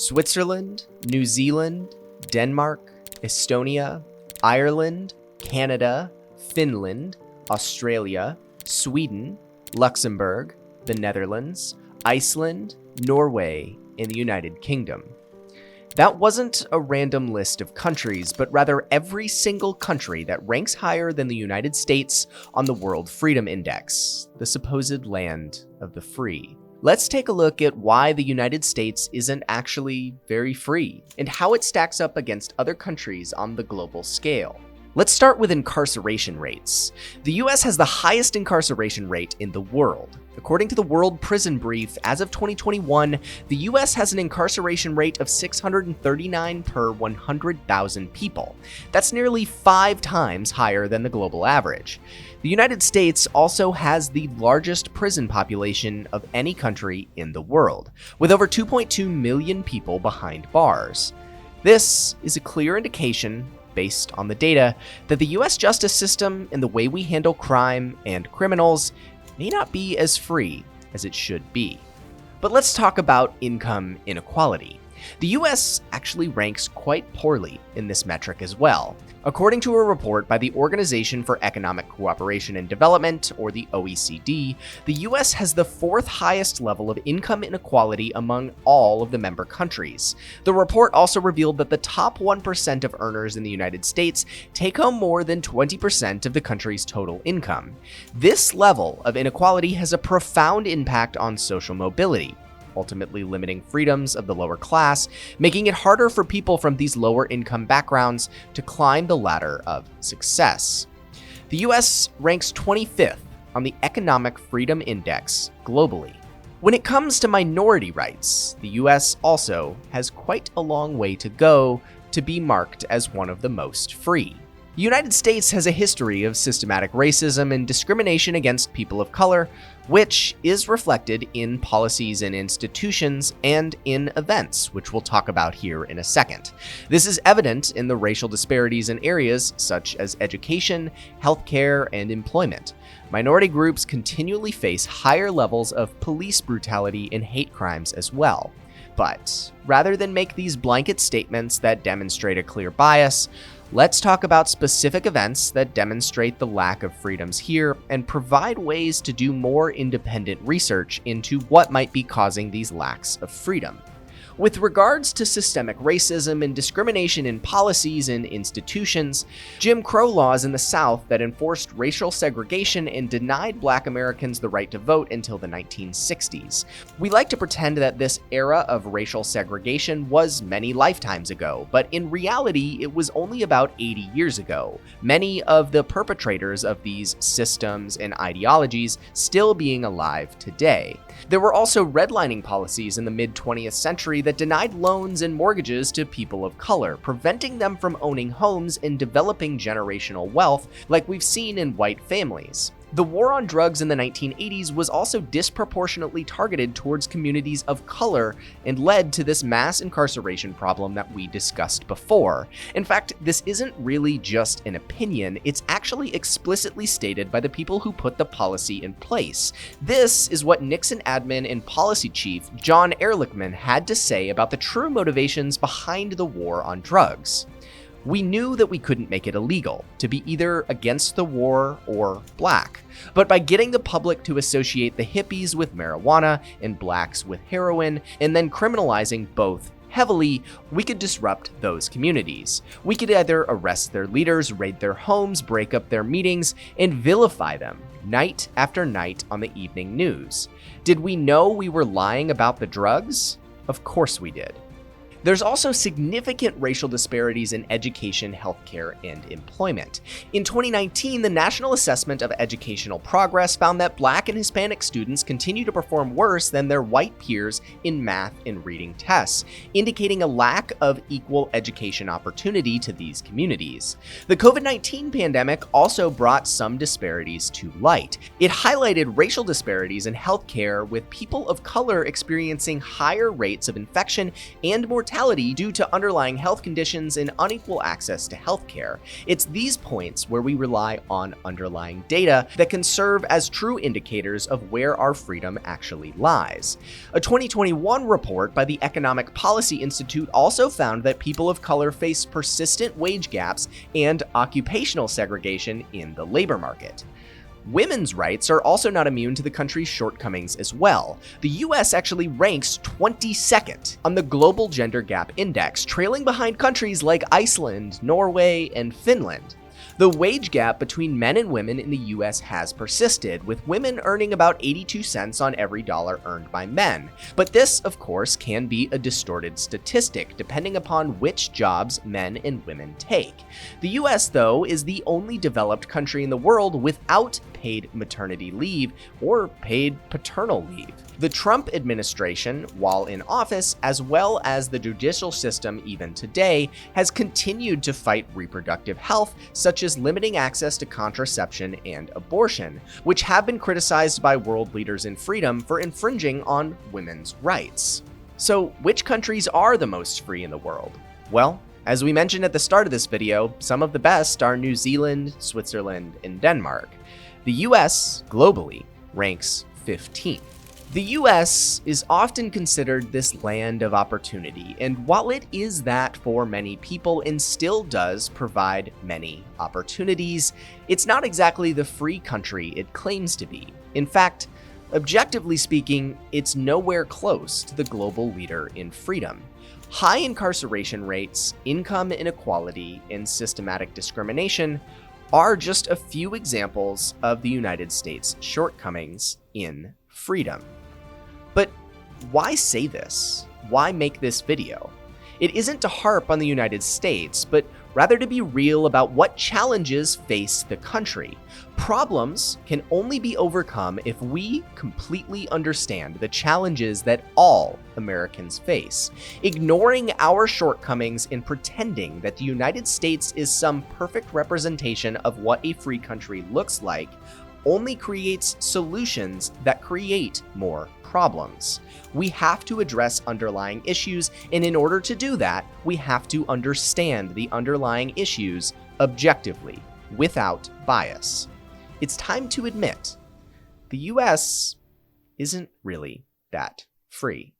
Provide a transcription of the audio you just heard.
Switzerland, New Zealand, Denmark, Estonia, Ireland, Canada, Finland, Australia, Sweden, Luxembourg, the Netherlands, Iceland, Norway, and the United Kingdom. That wasn't a random list of countries, but rather every single country that ranks higher than the United States on the World Freedom Index, the supposed land of the free. Let's take a look at why the United States isn't actually very free, and how it stacks up against other countries on the global scale. Let's start with incarceration rates. The US has the highest incarceration rate in the world. According to the World Prison Brief, as of 2021, the US has an incarceration rate of 639 per 100,000 people. That's nearly 5 times higher than the global average. The United States also has the largest prison population of any country in the world, with over 2.2 million people behind bars. This is a clear indication, based on the data, that the US justice system and the way we handle crime and criminals may not be as free as it should be. But let's talk about income inequality. The US actually ranks quite poorly in this metric as well. According to a report by the Organization for Economic Cooperation and Development, or the OECD, the US has the 4th highest level of income inequality among all of the member countries. The report also revealed that the top 1% of earners in the United States take home more than 20% of the country's total income. This level of inequality has a profound impact on social mobility, ultimately limiting freedoms of the lower class, making it harder for people from these lower income backgrounds to climb the ladder of success. The US ranks 25th on the Economic Freedom Index globally. When it comes to minority rights, the US also has quite a long way to go to be marked as one of the most free. The United States has a history of systematic racism and discrimination against people of color, which is reflected in policies and institutions and in events, which we'll talk about here in a second. This is evident in the racial disparities in areas such as education, healthcare, and employment. Minority groups continually face higher levels of police brutality and hate crimes as well. But rather than make these blanket statements that demonstrate a clear bias, let's talk about specific events that demonstrate the lack of freedoms here and provide ways to do more independent research into what might be causing these lacks of freedom. With regards to systemic racism and discrimination in policies and institutions, Jim Crow laws in the South that enforced racial segregation and denied Black Americans the right to vote until the 1960s. We like to pretend that this era of racial segregation was many lifetimes ago, but in reality, it was only about 80 years ago, many of the perpetrators of these systems and ideologies still being alive today. There were also redlining policies in the mid-20th century that denied loans and mortgages to people of color, preventing them from owning homes and developing generational wealth like we've seen in white families. The war on drugs in the 1980s was also disproportionately targeted towards communities of color and led to this mass incarceration problem that we discussed before. In fact, this isn't really just an opinion, it's actually explicitly stated by the people who put the policy in place. This is what Nixon admin and policy chief John Ehrlichman had to say about the true motivations behind the war on drugs. We knew that we couldn't make it illegal to be either against the war or black. But by getting the public to associate the hippies with marijuana and blacks with heroin, and then criminalizing both heavily, we could disrupt those communities. We could either arrest their leaders, raid their homes, break up their meetings, and vilify them night after night on the evening news. Did we know we were lying about the drugs? Of course we did. There's also significant racial disparities in education, healthcare, and employment. In 2019, the National Assessment of Educational Progress found that Black and Hispanic students continue to perform worse than their white peers in math and reading tests, indicating a lack of equal education opportunity to these communities. The COVID-19 pandemic also brought some disparities to light. It highlighted racial disparities in healthcare, with people of color experiencing higher rates of infection and mortality mortality due to underlying health conditions and unequal access to healthcare. It's these points where we rely on underlying data that can serve as true indicators of where our freedom actually lies. A 2021 report by the Economic Policy Institute also found that people of color face persistent wage gaps and occupational segregation in the labor market. Women's rights are also not immune to the country's shortcomings as well. The US actually ranks 22nd on the Global Gender Gap Index, trailing behind countries like Iceland, Norway, and Finland. The wage gap between men and women in the US has persisted, with women earning about 82 cents on every dollar earned by men. But this, of course, can be a distorted statistic, depending upon which jobs men and women take. The US, though, is the only developed country in the world without paid maternity leave or paid paternal leave. The Trump administration, while in office, as well as the judicial system even today, has continued to fight reproductive health, such as limiting access to contraception and abortion, which have been criticized by world leaders in freedom for infringing on women's rights. So, which countries are the most free in the world? Well, as we mentioned at the start of this video, some of the best are New Zealand, Switzerland, and Denmark. The US, globally, ranks 15th. The US is often considered this land of opportunity, and while it is that for many people and still does provide many opportunities, it's not exactly the free country it claims to be. In fact, objectively speaking, it's nowhere close to the global leader in freedom. High incarceration rates, income inequality, and systematic discrimination are just a few examples of the United States' shortcomings in freedom. But why say this? Why make this video? It isn't to harp on the United States, but rather to be real about what challenges face the country. Problems can only be overcome if we completely understand the challenges that all Americans face. Ignoring our shortcomings and pretending that the United States is some perfect representation of what a free country looks like only creates solutions that create more problems. We have to address underlying issues, and in order to do that, we have to understand the underlying issues objectively, without bias. It's time to admit, the US isn't really that free.